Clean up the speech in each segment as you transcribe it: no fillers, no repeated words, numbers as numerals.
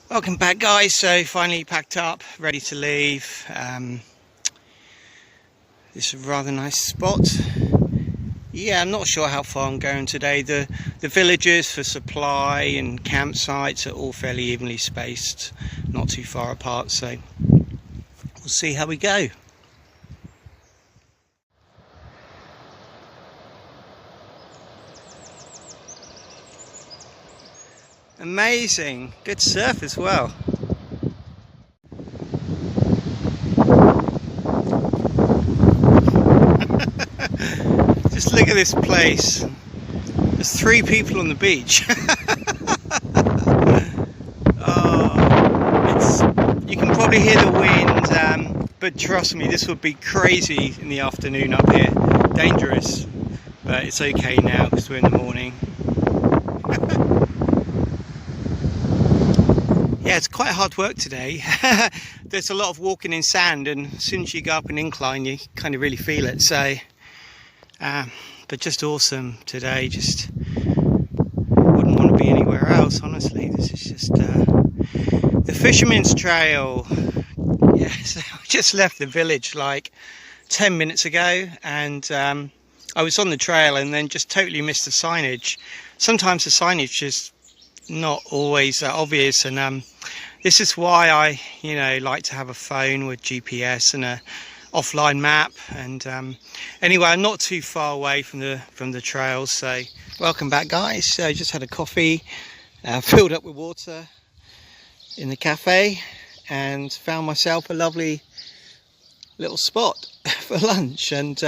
Welcome back, guys. So finally packed up, ready to leave. This is a rather nice spot. Yeah, I'm not sure how far I'm going today. The villages for supply and campsites are all fairly evenly spaced, not too far apart, so we'll see how we go. Amazing, good surf as well. Just look at this place. There's 3 people on the beach. You can probably hear the wind, but trust me, this would be crazy in the afternoon up here. Dangerous, but it's okay now because we're in the morning. Yeah, it's quite hard work today. There's a lot of walking in sand, and as soon as you go up an incline you kind of really feel it. So but just awesome today. Just wouldn't want to be anywhere else, honestly. This is just the Fisherman's Trail. Yeah, so I just left the village like 10 minutes ago, and I was on the trail and then just totally missed the signage. Sometimes the signage is not always obvious, and this is why I like to have a phone with GPS and a offline map. And anyway, I'm not too far away from the trails. So welcome back, guys. So I just had a coffee, filled up with water in the cafe, and found myself a lovely little spot for lunch. And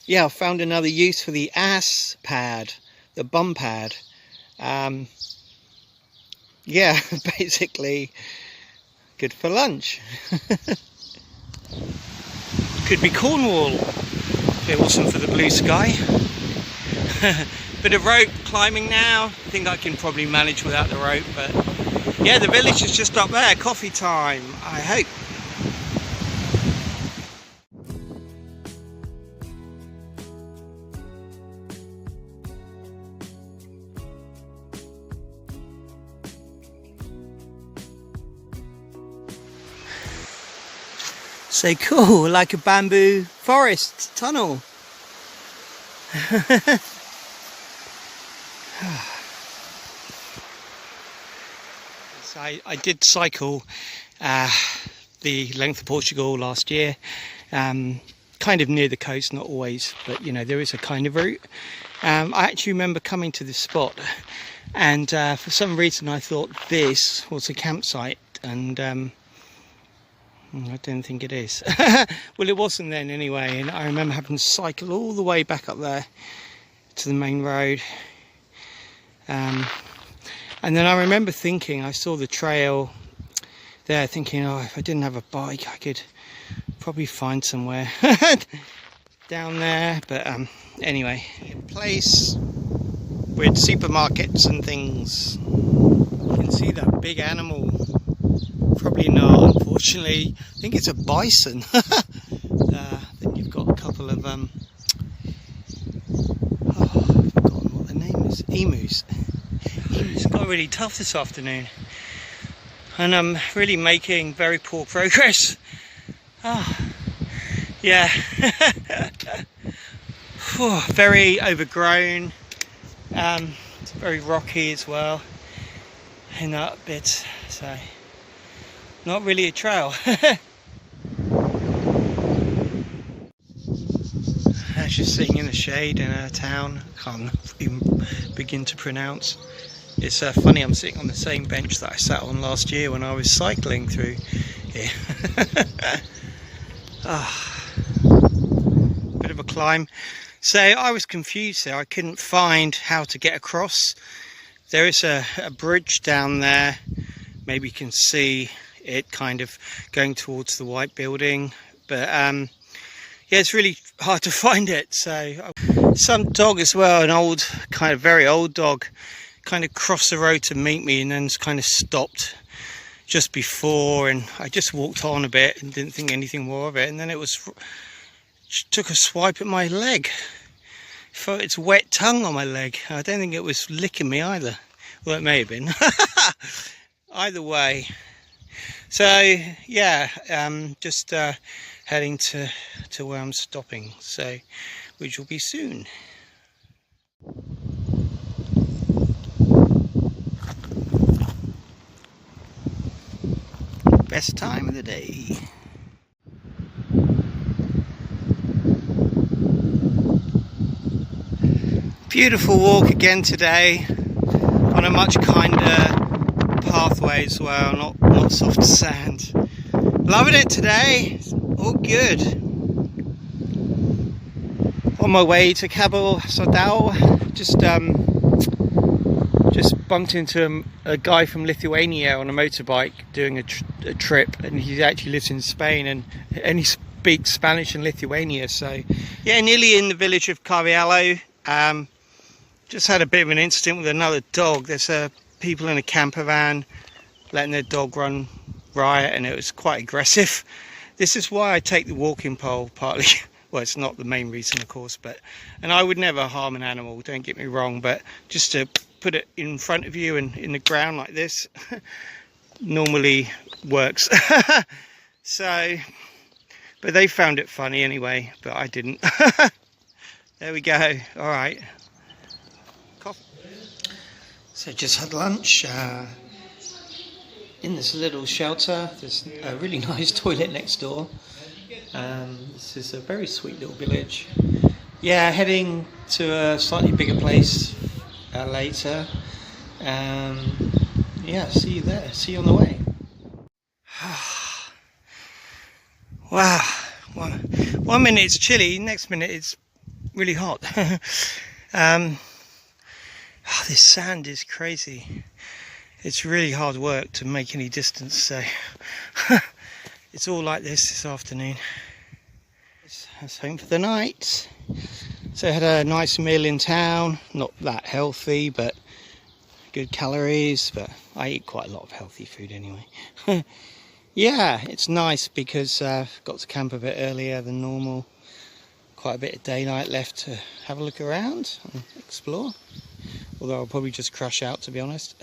yeah, I found another use for the ass pad, the bum pad. Yeah, basically good for lunch. Could be Cornwall if it wasn't for the blue sky. Bit of rope climbing now. I think I can probably manage without the rope, but yeah, the village is just up there. Coffee time, I hope. So cool, like a bamboo forest tunnel. So I did cycle the length of Portugal last year, kind of near the coast, not always, but there is a kind of route. I actually remember coming to this spot, and for some reason I thought this was a campsite, and I don't think it is. Well, it wasn't then anyway, and I remember having to cycle all the way back up there to the main road. And then I remember thinking, I saw the trail there, thinking, oh, if I didn't have a bike I could probably find somewhere down there. But anyway, a place with supermarkets and things. You can see that big animal. Probably not, unfortunately. I think it's a bison. Then you've got a couple of I've forgotten what the name is. Emus. It's got really tough this afternoon, and I'm really making very poor progress. Yeah. Very overgrown. It's very rocky as well in that bit, so not really a trail. I was just sitting in the shade in a town I can't even begin to pronounce. It's funny, I'm sitting on the same bench that I sat on last year when I was cycling through here. Bit of a climb. So I was confused there. I couldn't find how to get across. There is a bridge down there. Maybe you can see it kind of going towards the white building, but yeah, it's really hard to find it. So some dog as well, an old, kind of very old dog, kind of crossed the road to meet me, and then kind of stopped just before, and I just walked on a bit and didn't think anything more of it, and then it took a swipe at my leg. I felt its wet tongue on my leg. I don't think it was licking me either. Well, it may have been. either way. So yeah, just heading to where I'm stopping, so which will be soon. Best time of the day. Beautiful walk again today on a much kinder pathway as well, not soft sand. Loving it today, all good. On my way to Cabo Sodal, just bumped into a guy from Lithuania on a motorbike doing a trip, and he actually lives in Spain and he speaks Spanish and Lithuania. So yeah, nearly in the village of Carviallo. Just had a bit of an incident with another dog. There's people in a camper van letting their dog run riot, and it was quite aggressive. This is why I take the walking pole, partly. Well, it's not the main reason, of course, and I would never harm an animal, don't get me wrong, but just to put it in front of you and in the ground like this normally works. So, but they found it funny anyway, but I didn't. There we go. All right. Coffee. So just had lunch in this little shelter. There's a really nice toilet next door. This is a very sweet little village. Yeah, heading to a slightly bigger place later. Yeah, see you there. See you on the way. Wow. 1 minute it's chilly, next minute it's really hot. This sand is crazy. It's really hard work to make any distance, so it's all like this afternoon. I was home for the night. So I had a nice meal in town, not that healthy, but good calories, but I eat quite a lot of healthy food anyway. Yeah, it's nice because I've got to camp a bit earlier than normal. Quite a bit of daylight left to have a look around and explore. Although I'll probably just crash out, to be honest.